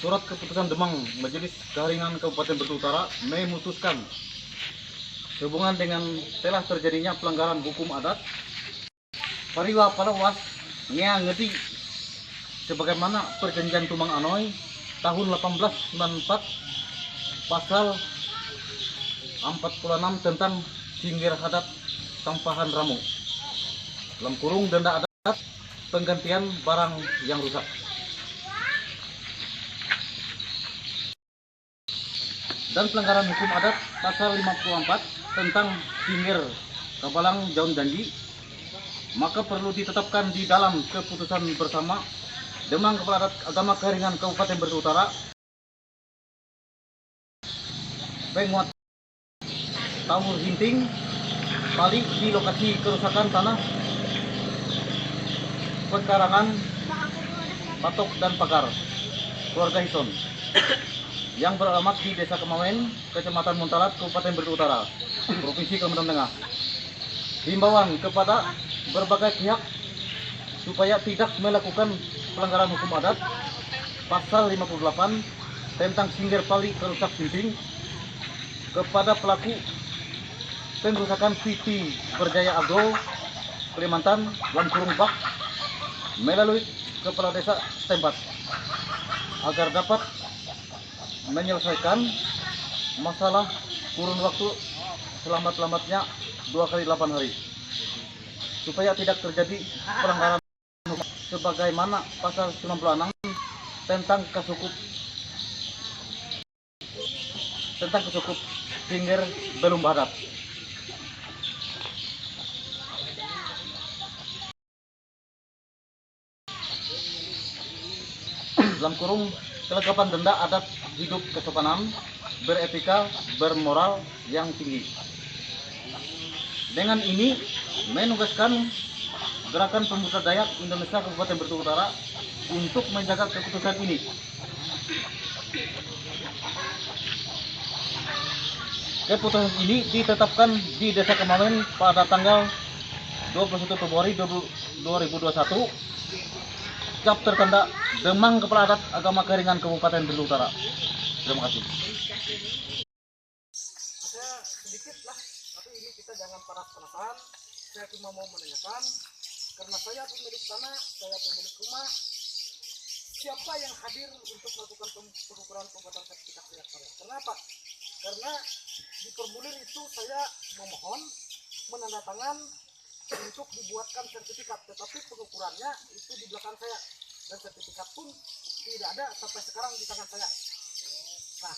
Surat Keputusan Demang Majelis Keharingan Kabupaten Batu Utara memutuskan sehubungan dengan telah terjadinya pelanggaran hukum adat pariwa palawas ngea ngeti sebagaimana perjanjian Tumang Anoy tahun 1894 pasal 46 tentang singgir hadat sampahan ramu dalam kurung denda adat penggantian barang yang rusak. Dan pelanggaran hukum adat pasal 54 tentang singgir kabalang jaun janji, maka perlu ditetapkan di dalam keputusan bersama Demang Kepala Adat Agama Keharingan Kabupaten Batu Utara penguat tawur hinting pali di lokasi kerusakan tanah pekarangan patok dan pagar keluarga Hison yang beralamat di Desa Kemawen, Kecamatan Muntalat, Kabupaten Batu Utara, Provinsi Kalimantan Tengah. Himbauan kepada berbagai pihak supaya tidak melakukan pelanggaran hukum adat pasal 58 tentang singgir pali kerusak hinting kepada pelaku pengrusakan TV Berjaya Agro Kalimantan dan kurung Pak melalui kepala desa setempat agar dapat menyelesaikan masalah kurun waktu selambat-lambatnya 2 kali 8 hari supaya tidak terjadi pelanggaran sebagaimana pasal 96 tentang kesukup singgir belum badat. Dalam kurung kelengkapan denda adat hidup kesopanan, beretika, bermoral yang tinggi. Dengan ini menugaskan Gerakan Pemuda Dayak Indonesia Kabupaten Batu Utara untuk menjaga keputusan ini. Keputusan ini ditetapkan di Desa Kemawen pada tanggal 21 Februari 2021. Cap tertanda Demang Kepala Adat Agama Keharingan Kabupaten Batu Utara. Terima kasih. Saya sedikit lah, tapi ini kita jangan panas-panasan. Saya cuma mau menanyakan, karena saya pemilik tanah, saya pemilik rumah, siapa yang hadir untuk melakukan pengukuran pembuatan sertifikat layak karya? Kenapa? Karena di formulir itu saya memohon menandatangan untuk dibuatkan sertifikat, tetapi pengukurannya itu di belakang saya dan sertifikat pun tidak ada sampai sekarang di tangan saya. Nah,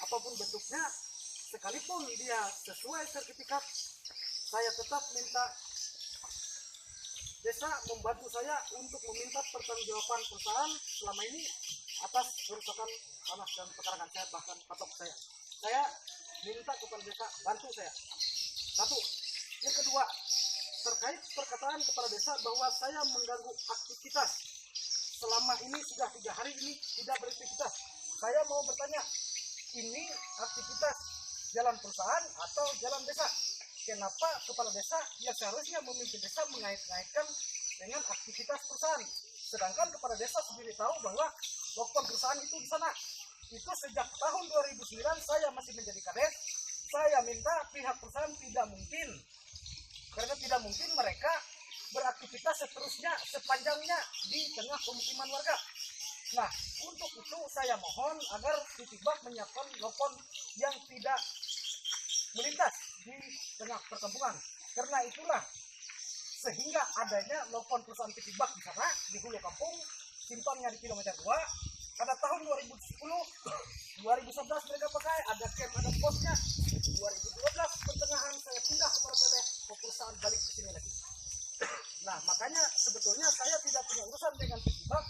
apapun bentuknya, sekalipun dia sesuai sertifikat, saya tetap minta desa membantu saya untuk meminta pertanggungjawaban perusahaan selama ini atas kerusakan tanah dan pekarangan saya, bahkan patok saya. Saya minta kepada desa bantu saya. Satu. Yang kedua, terkait perkataan kepala desa bahwa saya mengganggu aktivitas selama ini sudah 3 hari ini tidak beraktivitas. Saya mau bertanya, ini aktivitas jalan perusahaan atau jalan desa? Kenapa kepala desa yang seharusnya memimpin desa mengait-ngaitkan dengan aktivitas perusahaan? Sedangkan kepala desa sendiri tahu bahwa lokon perusahaan itu di sana. Itu sejak tahun 2009 saya masih menjadi kades. Saya minta pihak perusahaan tidak mungkin, karena tidak mungkin mereka beraktivitas seterusnya sepanjangnya di tengah pemukiman warga. Nah, untuk itu saya mohon agar Titibak menyiapkan lokon yang tidak melintas di tengah perkampungan. Karena itulah sehingga adanya lokon perusahaan Titibak di sana di hulu kampung, simpangnya di kilometer 2. Pada tahun 2010, 2011 mereka pakai, ada camp, ada posnya. 2012 pertengahan saya pindah ke Martele, perusahaan balik ke sini lagi. Nah, makanya sebetulnya saya tidak punya urusan dengan Titibak,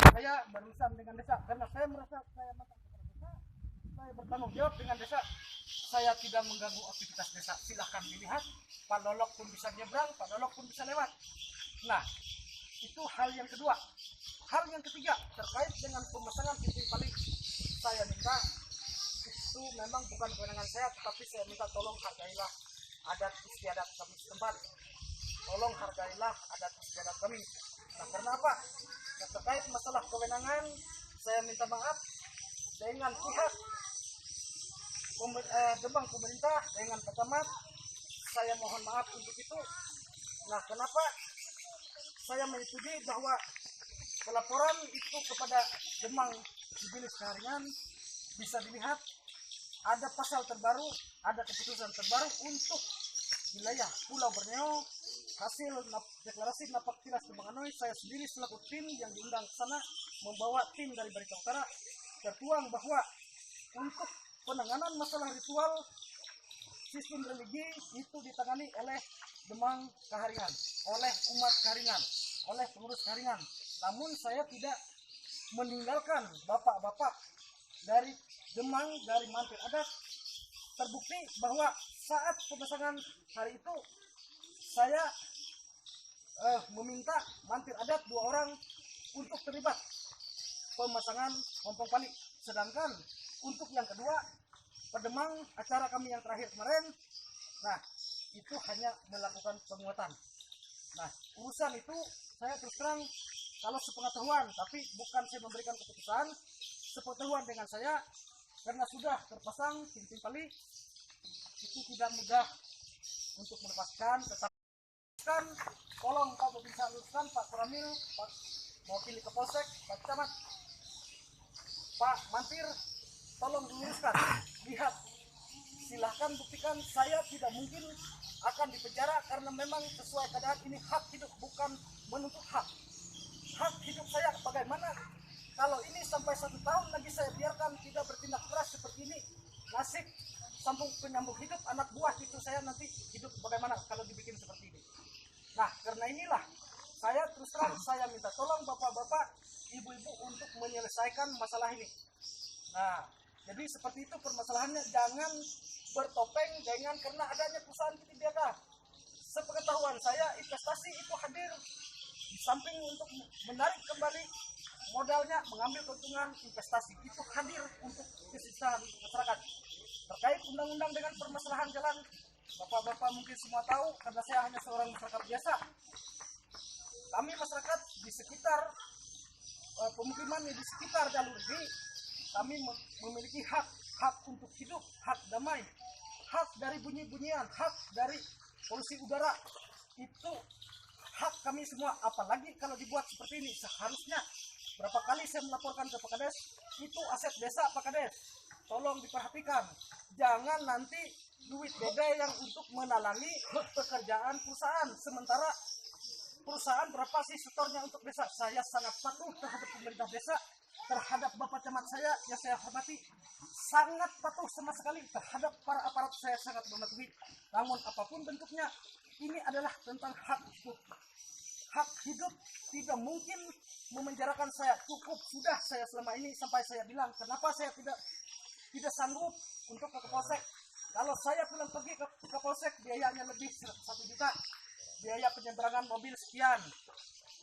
saya berurusan dengan desa, karena saya merasa saya matang kepada desa, saya bertanggung jawab dengan desa. Saya tidak mengganggu aktivitas desa. Silahkan dilihat, Pak Lolok pun bisa nyebrang, Pak Lolok pun bisa lewat. Nah, itu hal yang kedua. Hal yang ketiga, terkait dengan pemasangan TV paling, saya minta itu memang bukan kewenangan saya, tetapi saya minta tolong hargailah adat istiadat kami setempat. Tolong hargailah adat istiadat kami. Nah, karena apa? Nah, terkait masalah kewenangan, saya minta maaf dengan pihak Demang pemerintah, dengan pecamat. Saya mohon maaf untuk itu. Nah, kenapa saya menyetujui bahwa pelaporan itu kepada Demang Sibilis Kaharingan bisa dilihat ada pasal terbaru, ada keputusan terbaru untuk wilayah Pulau Borneo. Hasil deklarasi napak tilas Demang Anoy, saya sendiri selaku tim yang diundang ke sana membawa tim dari Barito Utara, tertuang bahwa untuk penanganan masalah ritual sistem religi itu ditangani oleh Demang Kaharingan, oleh umat Kaharingan, oleh pengurus Kaharingan. Namun saya tidak meninggalkan bapak-bapak dari Demang, dari Mantir Adat. Terbukti bahwa saat pemasangan hari itu saya meminta Mantir Adat 2 orang untuk terlibat pemasangan ompong pali. Sedangkan untuk yang kedua, Pedemang acara kami yang terakhir kemarin, nah itu hanya melakukan penguatan. Nah, urusan itu saya terus terang kalau sepengetahuan, tapi bukan saya memberikan keputusan, sepengetahuan dengan saya, karena sudah terpasang cincin pali, itu tidak mudah untuk melepaskan. Tetapi kan, tolong Pak bisa luruskan, Pak Koramil, Pak mewakili Kapolsek, Pak Camat, Pak Mantir, tolong diluruskan. Lihat, silahkan buktikan. Saya tidak mungkin akan dipenjara karena memang sesuai keadaan ini hak hidup, bukan menuntut hak. Hak hidup saya bagaimana kalau ini sampai 1 tahun lagi saya biarkan tidak bertindak keras seperti ini, nasib sambung penyambung hidup anak buah itu saya nanti hidup bagaimana kalau dibikin seperti ini. Nah, karena inilah saya terus terang saya minta tolong bapak-bapak, ibu-ibu untuk menyelesaikan masalah ini. Nah, jadi seperti itu permasalahannya, jangan bertopeng dengan karena adanya perusahaan Ketibiaka. Sepengetahuan saya, investasi itu hadir di samping untuk menarik kembali modalnya, mengambil keuntungan investasi itu hadir untuk kesejahteraan masyarakat. Terkait undang-undang dengan permasalahan jalan, bapak-bapak mungkin semua tahu karena saya hanya seorang masyarakat biasa. Kami masyarakat di sekitar pemukiman di sekitar jalur ini, kami memiliki hak untuk hidup, hak damai, hak dari bunyi-bunyian, hak dari polusi udara. Itu hak kami semua, apalagi kalau dibuat seperti ini. Seharusnya berapa kali saya melaporkan ke Pak Kades, itu aset desa Pak Kades, tolong diperhatikan. Jangan nanti duit beda yang untuk menalangi pekerjaan perusahaan, sementara perusahaan berapa sih setornya untuk desa. Saya sangat patuh terhadap pemerintah desa, terhadap Bapak Camat saya yang saya hormati, sangat patuh sama sekali terhadap para aparat, saya sangat mematuhi. Namun apapun bentuknya, ini adalah tentang hak hidup. Hak hidup tidak mungkin memenjarakan saya. Cukup sudah saya selama ini, sampai saya bilang kenapa saya tidak sanggup untuk ke Kapolsek. Kalau saya pulang pergi ke Kapolsek biayanya lebih 1 juta, biaya penyeberangan mobil sekian.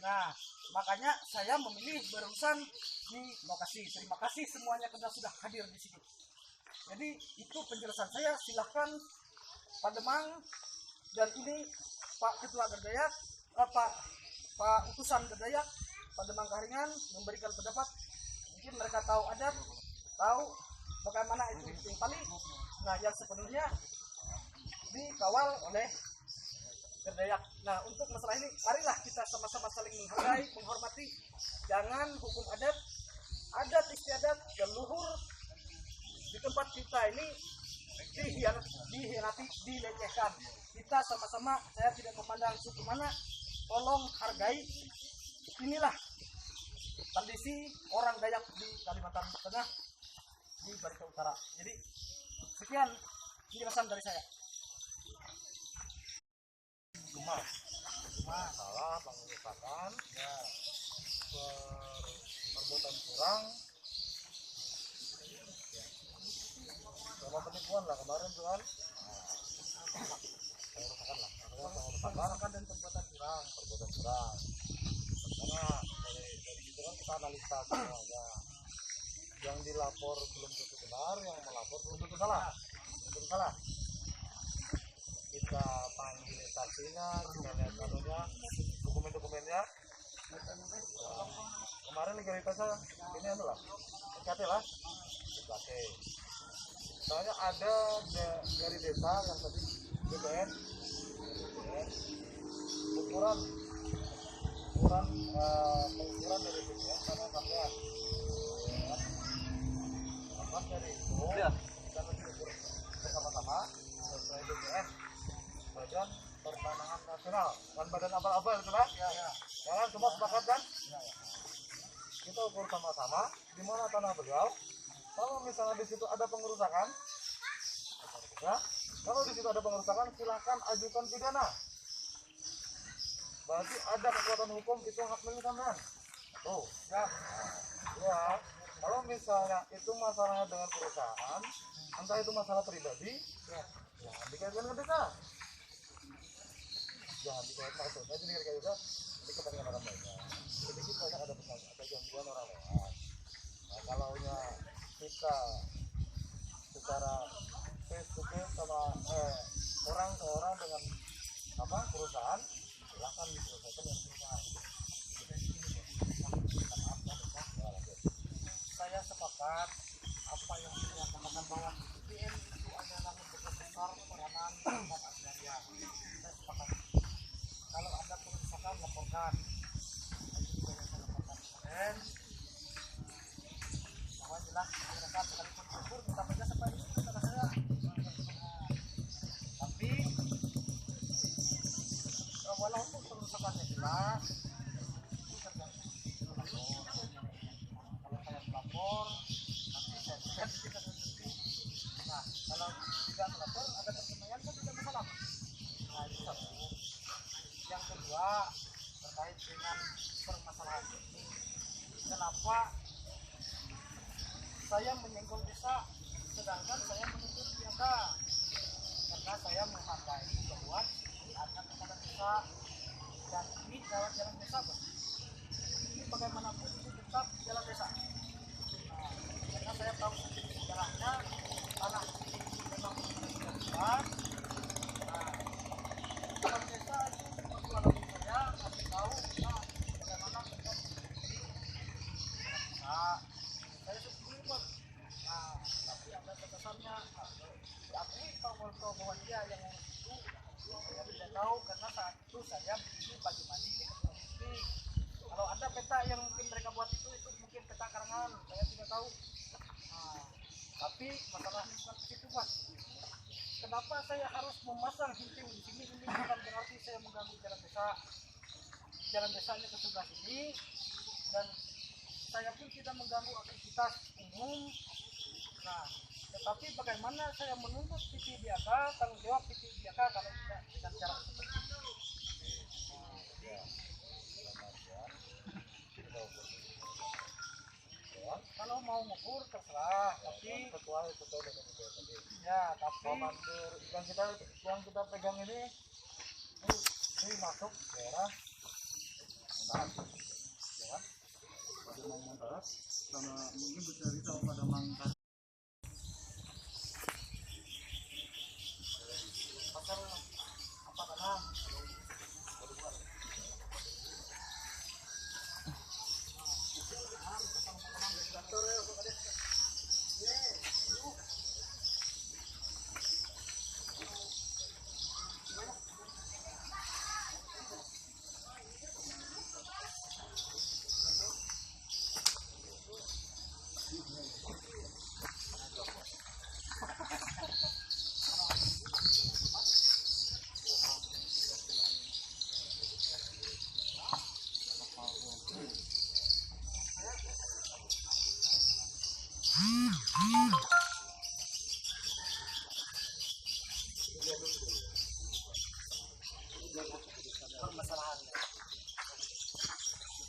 Nah, makanya saya memilih berurusan di lokasi. Terima kasih semuanya karena sudah hadir di sini. Jadi itu penjelasan saya. Silahkan Pak Demang dan ini Pak Ketua Gerdayak, Pak Utusan Gerdayak, Pak Demang Kaharingan memberikan pendapat. Mungkin mereka tahu adat, tahu bagaimana itu yang paling. Nah, yang sepenuhnya dikawal oleh Gerdayak. Nah, untuk masalah ini, marilah kita sama-sama saling menghargai, menghormati. Jangan hukum adat istiadat dan luhur di tempat kita ini dihianati, dilecehkan. Kita sama-sama, saya tidak memandang suku mana, tolong hargai. Inilah kondisi orang Dayak di Kalimantan Tengah, di Barito Utara. Jadi, sekian penjelasan dari saya. Masalah pengurusan ya, perbuatan kurang sama penipuan lah kemarin tuh kan. Pengurusan dan perbuatan Kurang karena dari itu kan kita analisa semuanya, yang dilapor belum tentu benar, yang melapor belum tentu salah. Kita panggil saksinya, kita lihat dokumen-dokumennya, kemarin legalitasnya ini adalah PKT lah. PKT. Soalnya ada dari desa yang tadi BPN ukuran pengukuran dari BPN sama sampean. Lepas dari itu kita lebih ukur bersama-sama sesuai BPN, Badan Pertanahan Nasional, kan badan abal-abal itu lah. Ya kan, semua sepakat kan? Kita ukur sama-sama di mana tanah beliau. Kalau misalnya di situ ada pengerusakan, ya, kalau di situ ada pengerusakan, silakan ajukan pidana. Berarti ada kekuatan hukum, itu hak milik sampean. Tuh, ya. Ya, kalau misalnya itu masalahnya dengan perusahaan, entah itu masalah pribadi, ya, dikaitkan ke desa. Jangan dikaitkan itu. Saya jadi kayak gitu, ini kepentingan orang banyak. Sedikit banyak ada gangguan orang lewat. Nah, kalau kita secara face to face sama orang ke orang dengan perusahaan, silakan diselesaikan dengan perusahaan. Saya sepakat apa yang saya katakan bahwa BPN itu adalah lembaga besar peranan dan agraria. Saya sepakat. Kalau ada pengusahaan laporkan. Dan bahwa jelas masyarakat sekalipun kubur kita baca seperti itu kata saya. Tapi walaupun pengusahaannya jelas, itu tergantung. Kalau saya melapor, nanti saya lihat kita nanti. Nah, kalau tidak melapor ada perkembangan kan tidak masalah. Nah, itu satu. Yang kedua terkait dengan permasalahan ini, kenapa saya menyinggung desa sedangkan saya menuntut biasa? Karena saya menghargai bahwa ini ada kepada desa dan ini jalan desa, Bos. Ini bagaimanapun itu tetap jalan desa. Nah, karena saya tahu sejarahnya tanah ini memang sudah jelas. Nah, jalan desa itu kalau saya kasih tahu bagaimana kita saya setuju, Bos. Nah, tapi ada batasannya. Diakui bahwa dia yang itu saya tidak tahu karena saat itu saya begini pagi mandi ini ketua. Kalau ada peta yang mungkin mereka buat itu mungkin peta karangan, saya tidak tahu. Nah, tapi masalahnya bukan itu, Mas. Kenapa saya harus memasang hinting di sini? Ini bukan berarti saya mengganggu jalan desa. Jalan desanya ke sebelah sini dan saya pun tidak mengganggu aktivitas umum. Nah, tetapi bagaimana saya menuntut PT Biaka, tanggung jawab PT Biaka kalau tidak dengan cara seperti itu. Kalau mau ngukur terserah, tapi ketua dengan itu tadi. Ya, tapi komandir yang kita pegang ini masuk daerah Barat, sama mungkin bercari tahu pada Mangkat. Pasal apa tanah? Permasalahannya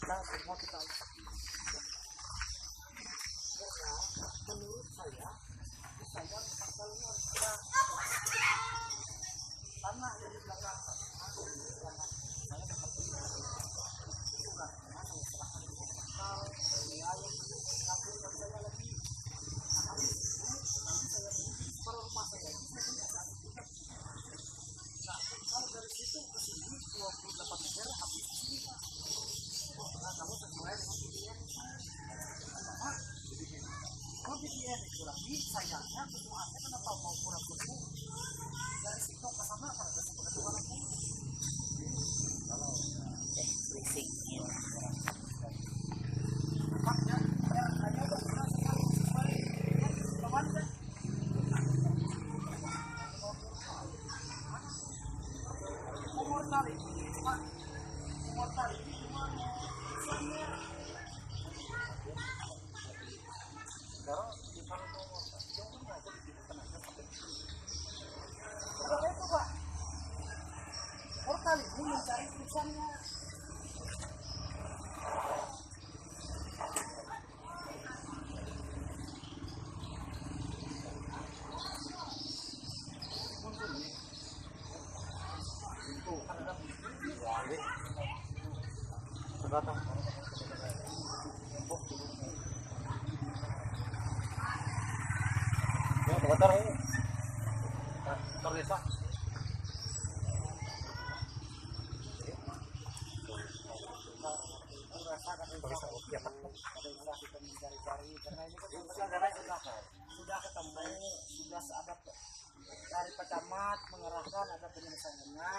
kita semua kita karena menurut saya kalau harus kita tanah yang di belakang sana saya dapat itu kan saya serahkan di lokal dia yang mengambil dari saya lagi. Nah, habis itu nanti saya per rumah saya ini saya punya kan. Nah, kalau dari situ ke sini 28 meter habis di sini, Pak. Nah, kamu sesuai dengan BPN. Pertama, kalau BPN dikurangi, sayangnya ketuaannya kenapa mau kurang beku? Dari situ ke sana kan ada sepengetahuan aku. Nampaknya, ya hanya berguna sekali sebagai teman deh. Umur tali, Pak. Umur tali ini cuma misalnya. Sekarang di sana tuh umur tali, yang pun mau di sini tenaga sampai. Sebenarnya itu Pak. Umur tali ini mencari tulisannya. Sebatang. Ya, sebentar ini. Terlihat. Sudah ketemu, sudah ada dari pecamat mengerahkan ada penyelesaiannya.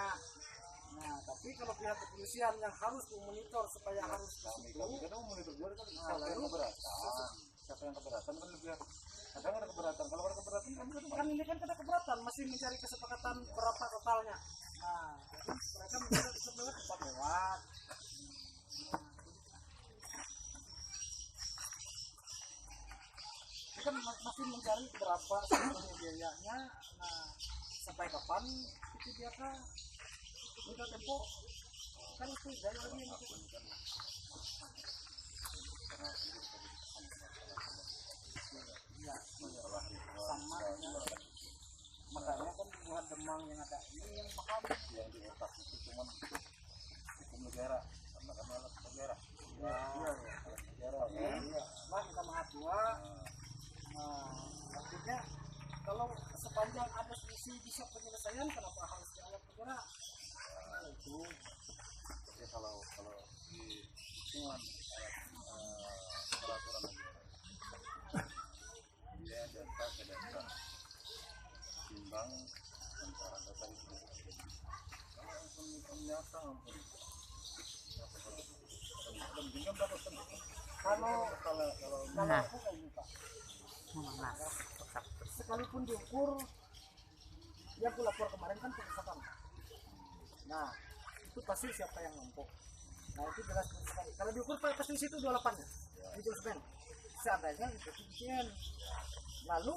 Nah, tapi kalau pihak kepolisian yang harus memonitor supaya harus Kita memonitor juga kan siapa yang keberatan. Siapa yang keberatan kan lebih kadang ada keberatan. Kalau ada keberatan kan ini kan ada keberatan masih mencari kesepakatan berapa totalnya. Nah, jadi mereka mencari sebenarnya cepat lewat. Kan masih mencari berapa sebetulnya biayanya. Nah, sampai kapan itu dia kan udah tempo kan itu gaya lagi yang itu. Ya, sama makanya kan buat Demang yang ada ini yang mahal yang di otak itu cuma hukum negara karena alat negara. Mas minta maaf dua. Nah, artinya kalau sepanjang ada sisi bisa penyelesaian kenapa harus di alat negara? Nah, itu Ya kalau di lingkungan peraturan negara dia data ke data timbang antara data itu ampun nyata ampun kalau aku kayak gitu Pak. Sekalipun diukur yang aku lapor kemarin kan pengesahan. Nah itu pasti siapa yang numpuk. Nah itu jelas sekali. Kalau diukur pasti di situ 28 ya, di Jusben. Seandainya itu bikin. Lalu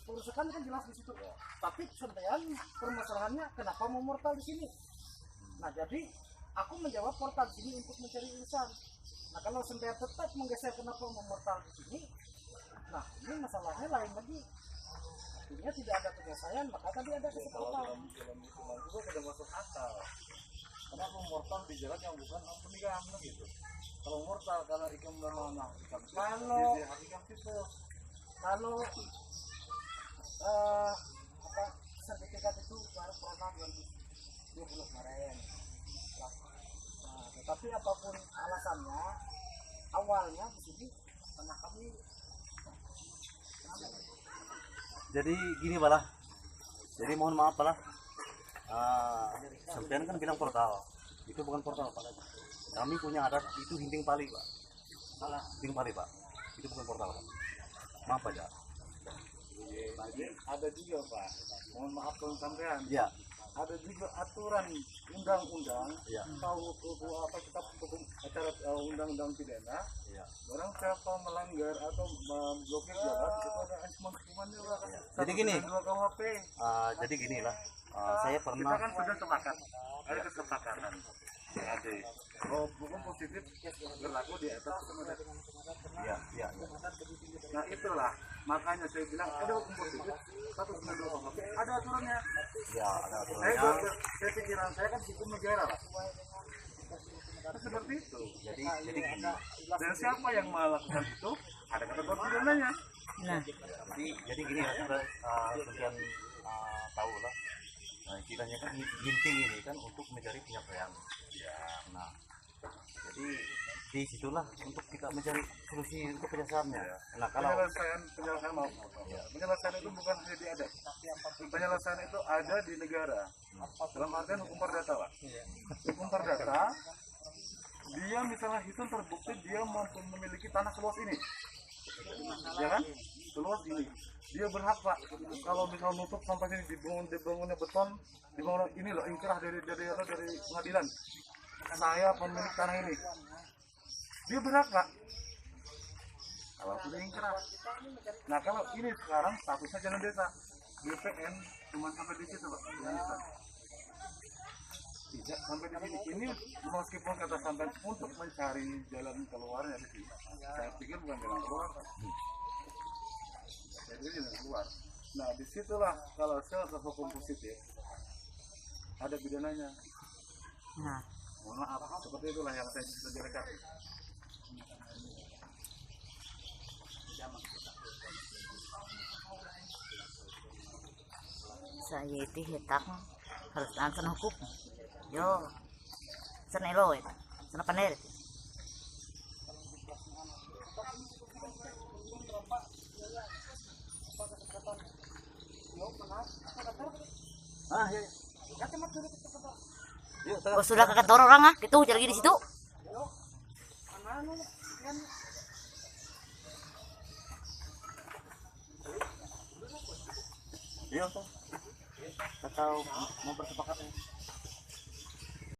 perusahaan kan jelas di situ. Tapi sampean permasalahannya kenapa mau mortal di sini? Nah jadi aku menjawab portal di sini untuk mencari urusan. Nah kalau sampean tetap menggeser kenapa mau mortal di sini, nah ini masalahnya lain lagi. Artinya tidak ada penyelesaian, maka tadi ada kesepakatan. Dalam juga sudah masuk akal. Kenapa mortal di jalan yang bukan pernikahan gitu? Kalau mortal karena ikan mana ikan Kalau- ikan itu Kalau apa sertifikat itu baru corona 2020 kemarin. Nah, tetapi apapun alasannya, awalnya di sini tanah kami. Jadi gini Balah, jadi mohon maaf Balah, sampean kan bilang portal, itu bukan portal Pak. Kami punya adat itu hinting pali Pak. Salah, hinting pali Pak, itu bukan portal Pak. Maaf aja. ada juga Pak. Mohon maaf kalau sampean. Ya, Ada juga aturan undang-undang. ya, Tahu apa kita hukum acara undang-undang pidana. ya. Orang siapa melanggar atau memblokir jalan itu ada ancaman hukumannya Pak. Jadi gini. 192 KUHP. Jadi gini lah, saya Kita pernah, kan sudah sepakat. Ada kesepakatan. CAD. Oh, hukum positif berlaku di atas kemudian. ya, ya, ya. Nah itulah makanya saya bilang ada hukum positif 192 KUHP. Ada aturannya. Ya, ada Saya aturannya. pikiran saya kan hukum negara Pak. Nah, seperti itu. Jadi gini, Dan siapa yang melakukan itu ada kategori pidananya. jadi gini lah, sekian tahu lah. Istilahnya kan hinting ini kan untuk mencari penyelesaian. Ya, nah Jadi di situlah untuk kita mencari solusi untuk penyelesaiannya. Nah kalau penyelesaian mau penyelesaian itu bukan hanya di adat, penyelesaian itu ada di negara. Dalam artian hukum perdata, Pak. Hukum perdata, dia misalnya hitung terbukti dia mampu memiliki tanah seluas ini, ya kan? Seluas ini, dia berhak, Pak. Kalau misal nutup sampai sini dibangunnya beton, dibangun ini loh ingkrah dari pengadilan. Saya pemilik tanah ini. Dia berhak, Pak. Kalau sudah ingkrah. Nah kalau ini sekarang statusnya jalan desa, BPN cuma sampai di situ, Pak. Tidak sampai di sini. Ini meskipun kata sampai untuk mencari jalan keluarnya di sini, saya pikir bukan jalan keluar, Pak. Jadi jalan keluar. Nah disitulah kalau saya ke hukum positif ada pidananya. Nah, Mohon maaf, seperti itulah yang saya bisa direkam. saya itu hitak harus langsung hukum. Yo, sana elo itu, sana panel. Ah, ya. Yuk, Oh, sudah ke kantor orang ah, itu lagi di situ. iya toh. Atau mau bersepakat ya.